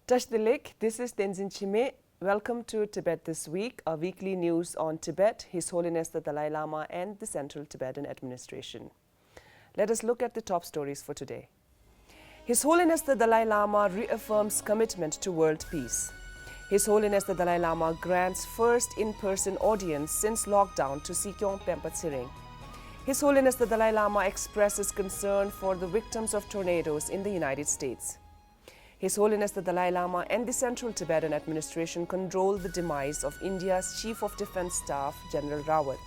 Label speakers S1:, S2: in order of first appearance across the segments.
S1: Tashdilik, this is Tenzin Chime. Welcome to Tibet This Week, our weekly news on Tibet, His Holiness the Dalai Lama and the Central Tibetan Administration. Let us look at the top stories for today. His Holiness the Dalai Lama reaffirms commitment to world peace. His Holiness the Dalai Lama grants first in-person audience since lockdown to Sikyong Penpa Tsering. His Holiness the Dalai Lama expresses concern for the victims of tornadoes in the United States. His Holiness the Dalai Lama and the Central Tibetan Administration condole the demise of India's Chief of Defence Staff, General Rawat.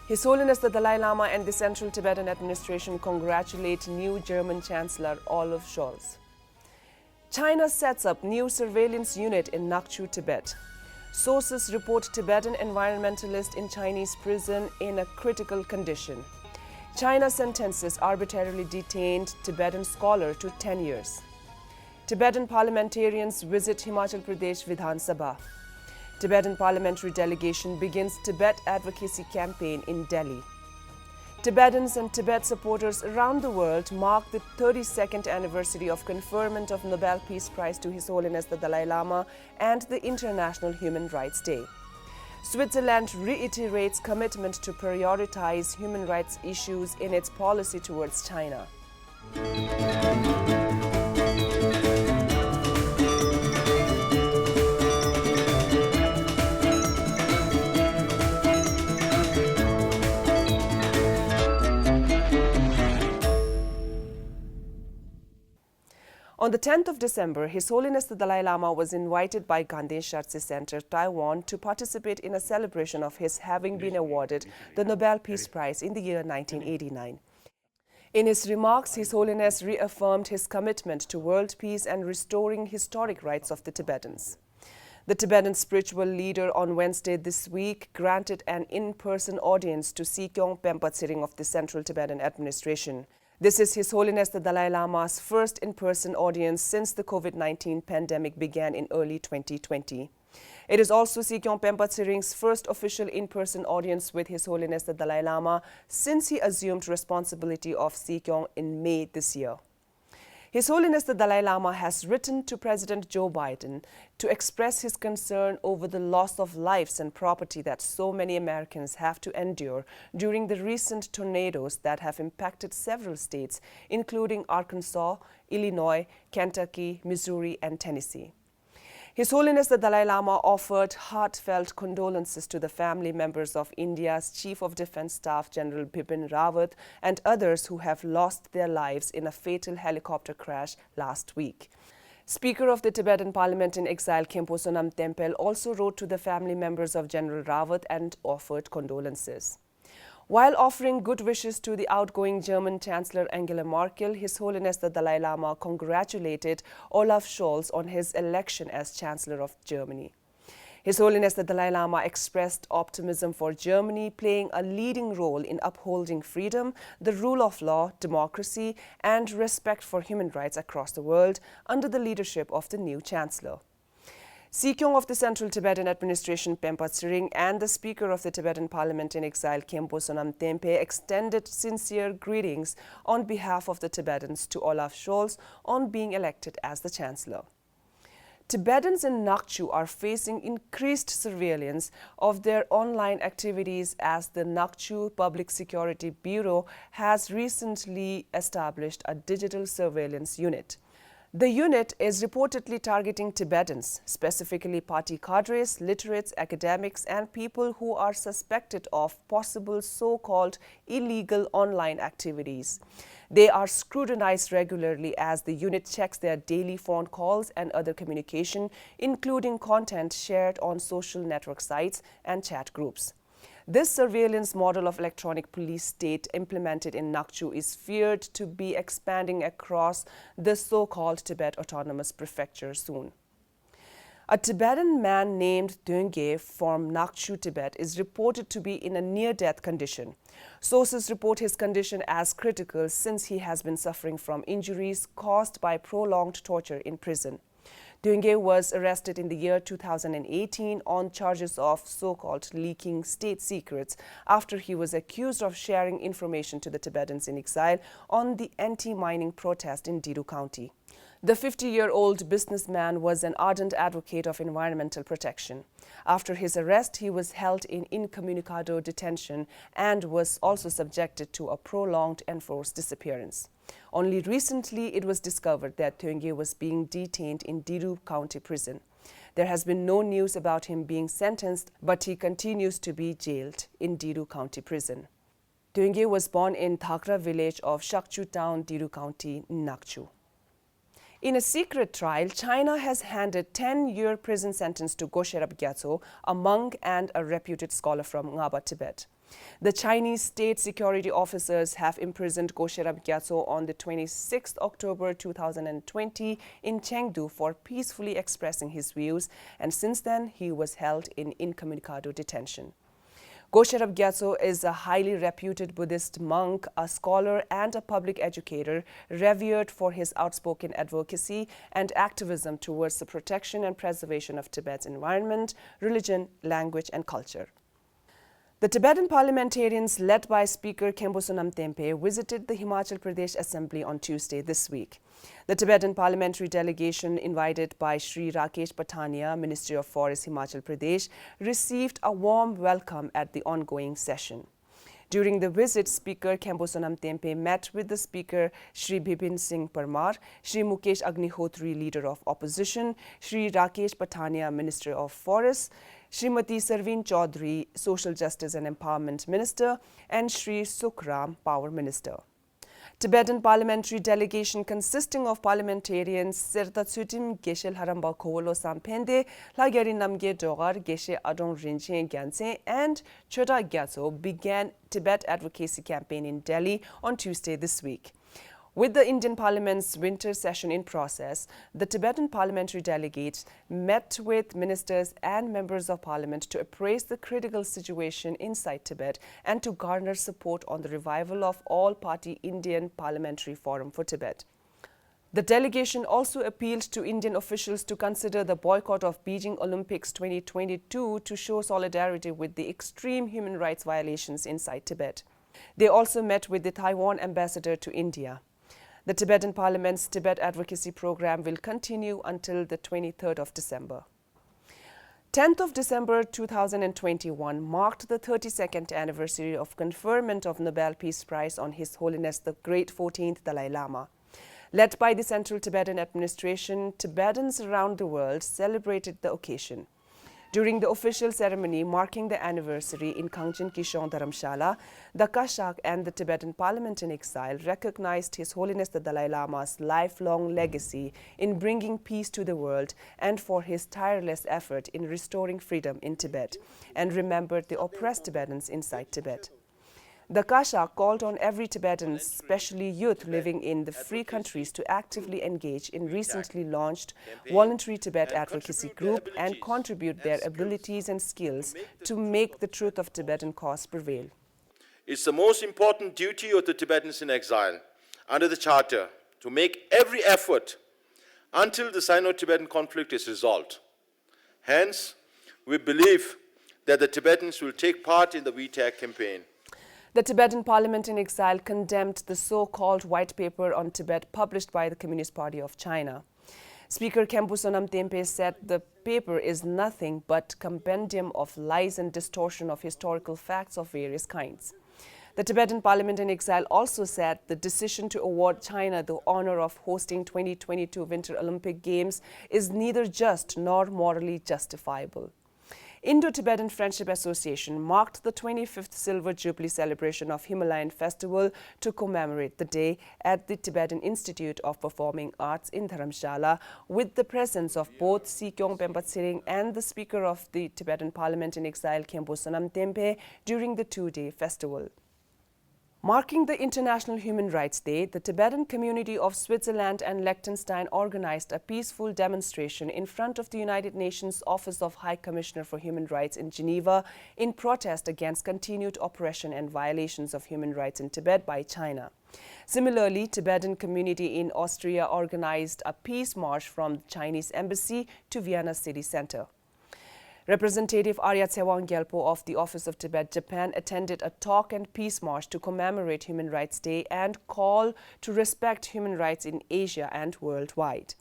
S1: His Holiness the Dalai Lama and the Central Tibetan Administration congratulate new German Chancellor Olaf Scholz. China sets up new surveillance unit in Nagchu, Tibet. Sources report Tibetan environmentalist in Chinese prison in a critical condition. China sentences arbitrarily detained Tibetan scholar to 10 years. Tibetan parliamentarians visit Himachal Pradesh Vidhan Sabha. Tibetan Parliamentary Delegation begins Tibet Advocacy campaign in Delhi. Tibetans and Tibet supporters around the world mark the 32nd anniversary of conferment of Nobel Peace Prize to His Holiness the Dalai Lama and the International Human Rights Day. Switzerland reiterates commitment to prioritize human rights issues in its policy towards China. On the 10th of December, His Holiness the Dalai Lama was invited by Gandhi Shartse Center, Taiwan, to participate in a celebration of his having been awarded the Nobel Peace Prize in the year 1989. In his remarks, His Holiness reaffirmed his commitment to world peace and restoring historic rights of the Tibetans. The Tibetan spiritual leader on Wednesday this week granted an in-person audience to Sikyong Penpa Tsering of the Central Tibetan Administration. This is His Holiness the Dalai Lama's first in-person audience since the COVID-19 pandemic began in early 2020. It is also Sikyong Penpa Tsereng's first official in-person audience with His Holiness the Dalai Lama since he assumed responsibility of Sikyong in May this year. His Holiness the Dalai Lama has written to President Joe Biden to express his concern over the loss of lives and property that so many Americans have to endure during the recent tornadoes that have impacted several states, including Arkansas, Illinois, Kentucky, Missouri, and Tennessee. His Holiness the Dalai Lama offered heartfelt condolences to the family members of India's Chief of Defence Staff General Bipin Rawat and others who have lost their lives in a fatal helicopter crash last week. Speaker of the Tibetan Parliament in exile Khenpo Sonam Tempel also wrote to the family members of General Rawat and offered condolences. While offering good wishes to the outgoing German Chancellor Angela Merkel, His Holiness the Dalai Lama congratulated Olaf Scholz on his election as Chancellor of Germany. His Holiness the Dalai Lama expressed optimism for Germany playing a leading role in upholding freedom, the rule of law, democracy, and respect for human rights across the world under the leadership of the new Chancellor. Sikyong of the Central Tibetan Administration Penpa Tsering and the Speaker of the Tibetan Parliament in exile Khenpo Sonam Tempel extended sincere greetings on behalf of the Tibetans to Olaf Scholz on being elected as the Chancellor. Tibetans in Nagchu are facing increased surveillance of their online activities as the Nagchu Public Security Bureau has recently established a digital surveillance unit. The unit is reportedly targeting Tibetans, specifically party cadres, literates, academics, and people who are suspected of possible so-called illegal online activities. They are scrutinized regularly as the unit checks their daily phone calls and other communication, including content shared on social network sites and chat groups. This surveillance model of electronic police state implemented in Nagchu is feared to be expanding across the so-called Tibet Autonomous Prefecture soon. A Tibetan man named Deenge from Nagchu, Tibet is reported to be in a near-death condition. Sources report his condition as critical since he has been suffering from injuries caused by prolonged torture in prison. Deenge was arrested in the year 2018 on charges of so-called leaking state secrets after he was accused of sharing information to the Tibetans in exile on the anti-mining protest in Diru County. The 50-year-old businessman was an ardent advocate of environmental protection. After his arrest, he was held in incommunicado detention and was also subjected to a prolonged enforced disappearance. Only recently, it was discovered that Tengye was being detained in Diru County Prison. There has been no news about him being sentenced, but he continues to be jailed in Diru County Prison. Tengye was born in Thakra village of Shakchu town, Diru County, Nagchu. In a secret trial, China has handed 10-year prison sentence to Gosherab Gyatso, a monk and a reputed scholar from Ngaba, Tibet. The Chinese state security officers have imprisoned Gosherab Gyatso on the 26th October 2020 in Chengdu for peacefully expressing his views, and since then he was held in incommunicado detention. Gosherab Gyatso is a highly reputed Buddhist monk, a scholar and a public educator, revered for his outspoken advocacy and activism towards the protection and preservation of Tibet's environment, religion, language and culture. The Tibetan parliamentarians, led by Speaker Khenpo Sonam Tempe, visited the Himachal Pradesh Assembly on Tuesday this week. The Tibetan parliamentary delegation, invited by Sri Rakesh Pathania, Ministry of Forests, Himachal Pradesh, received a warm welcome at the ongoing session. During the visit, Speaker Khenpo Sonam Tempe met with the Speaker Sri Bipin Singh Parmar, Sri Mukesh Agnihotri, Leader of Opposition, Sri Rakesh Pathania, Minister of Forests, Srimati Sarveen Chaudhary, Social Justice and Empowerment Minister, and Sri Sukram, Power Minister. Tibetan parliamentary delegation consisting of parliamentarians Sertatsutim Geshe Haramba Kowolo Sampende, Lageri Namge Dogar Geshe Adong Rinche Gyantse, and Choda Gyatso began Tibet Advocacy campaign in Delhi on Tuesday this week. With the Indian Parliament's winter session in process, the Tibetan parliamentary delegates met with ministers and members of parliament to appraise the critical situation inside Tibet and to garner support on the revival of all-party Indian Parliamentary Forum for Tibet. The delegation also appealed to Indian officials to consider the boycott of Beijing Olympics 2022 to show solidarity with the extreme human rights violations inside Tibet. They also met with the Taiwan ambassador to India. The Tibetan Parliament's Tibet Advocacy program will continue until the 23rd of December. 10th of December 2021 marked the 32nd anniversary of conferment of Nobel Peace Prize on His Holiness the Great 14th Dalai Lama. Led by the Central Tibetan Administration, Tibetans around the world celebrated the occasion. During the official ceremony marking the anniversary in Kangchen Kishon Dharamshala, the Kashak and the Tibetan Parliament in Exile recognized His Holiness the Dalai Lama's lifelong legacy in bringing peace to the world and for his tireless effort in restoring freedom in Tibet, and remembered the oppressed Tibetans inside Tibet. The Kashak called on every Tibetan, especially youth living in the free countries, to actively engage in recently launched voluntary Tibet advocacy group and contribute their abilities and skills to make the truth of Tibetan cause prevail.
S2: It's the most important duty of the Tibetans in exile under the Charter to make every effort until the Sino-Tibetan conflict is resolved. Hence, we believe that the Tibetans will take part in the VTAG campaign.
S1: The Tibetan Parliament in Exile condemned the so-called white paper on Tibet published by the Communist Party of China. Speaker Khenpo Sonam Tempe said the paper is nothing but compendium of lies and distortion of historical facts of various kinds. The Tibetan Parliament in Exile also said the decision to award China the honor of hosting 2022 Winter Olympic Games is neither just nor morally justifiable. Indo-Tibetan Friendship Association marked the 25th Silver Jubilee celebration of Himalayan Festival to commemorate the day at the Tibetan Institute of Performing Arts in Dharamshala, with the presence of both Sikyong, Penpa, Tsering and the Speaker of the Tibetan Parliament in Exile, Khenpo Sonam Tempe, during the two-day festival. Marking the International Human Rights Day, the Tibetan community of Switzerland and Liechtenstein organized a peaceful demonstration in front of the United Nations Office of High Commissioner for Human Rights in Geneva in protest against continued oppression and violations of human rights in Tibet by China. Similarly, Tibetan community in Austria organized a peace march from the Chinese embassy to Vienna city center. Representative Arya Tsering of the Office of Tibet, Japan attended a talk and peace march to commemorate Human Rights Day and call to respect human rights in Asia and worldwide.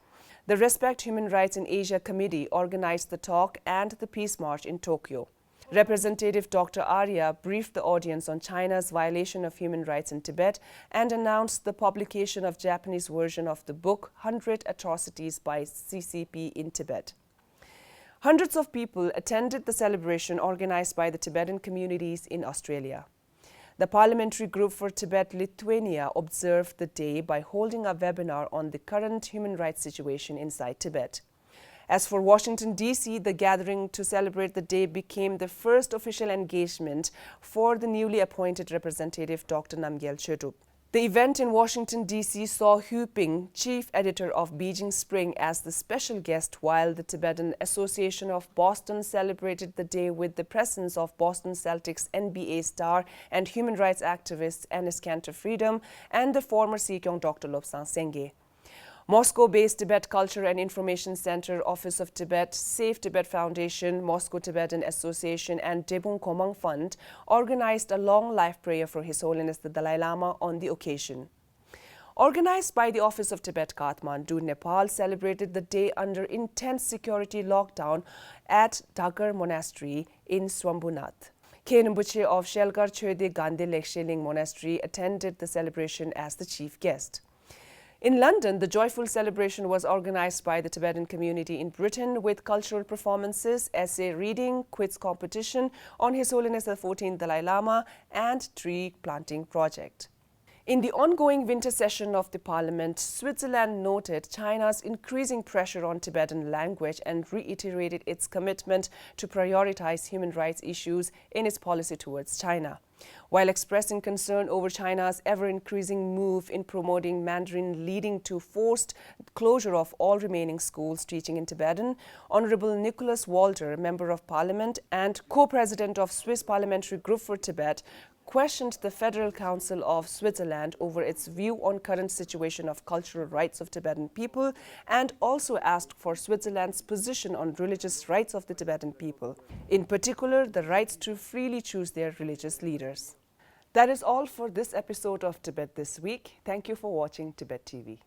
S1: The Respect Human Rights in Asia Committee organized the talk and the peace march in Tokyo. Representative Dr. Arya briefed the audience on China's violation of human rights in Tibet and announced the publication of Japanese version of the book 100 Atrocities by CCP in Tibet. Hundreds of people attended the celebration organized by the Tibetan communities in Australia. The Parliamentary Group for Tibet Lithuania observed the day by holding a webinar on the current human rights situation inside Tibet. As for Washington, D.C., the gathering to celebrate the day became the first official engagement for the newly appointed representative Dr. Namgyel Chödup. The event in Washington, D.C. saw Hu Ping, chief editor of Beijing Spring, as the special guest, while the Tibetan Association of Boston celebrated the day with the presence of Boston Celtics NBA star and human rights activist Enes Kanter Freedom and the former Sikyong Dr. Lobsang Sengye. Moscow-based Tibet Culture and Information Center, Office of Tibet, Safe Tibet Foundation, Moscow Tibetan Association and Debung Komang Fund organized a long life prayer for His Holiness the Dalai Lama on the occasion. Organized by the Office of Tibet Kathmandu, Nepal celebrated the day under intense security lockdown at Dhagar Monastery in Swambhunath. Khenumbuche of Shelgar Chöde Gandhi Leksheling Monastery attended the celebration as the chief guest. In London, the joyful celebration was organized by the Tibetan community in Britain with cultural performances, essay reading, quiz competition on His Holiness the 14th Dalai Lama and tree planting project. In the ongoing winter session of the Parliament, Switzerland noted China's increasing pressure on Tibetan language and reiterated its commitment to prioritize human rights issues in its policy towards China. While expressing concern over China's ever-increasing move in promoting Mandarin leading to forced closure of all remaining schools teaching in Tibetan, Honorable Nicholas Walter, Member of Parliament and co-president of Swiss Parliamentary Group for Tibet, questioned the Federal Council of Switzerland over its view on current situation of cultural rights of Tibetan people and also asked for Switzerland's position on religious rights of the Tibetan people, in particular the rights to freely choose their religious leaders. That is all for this episode of Tibet This Week. Thank you for watching Tibet TV.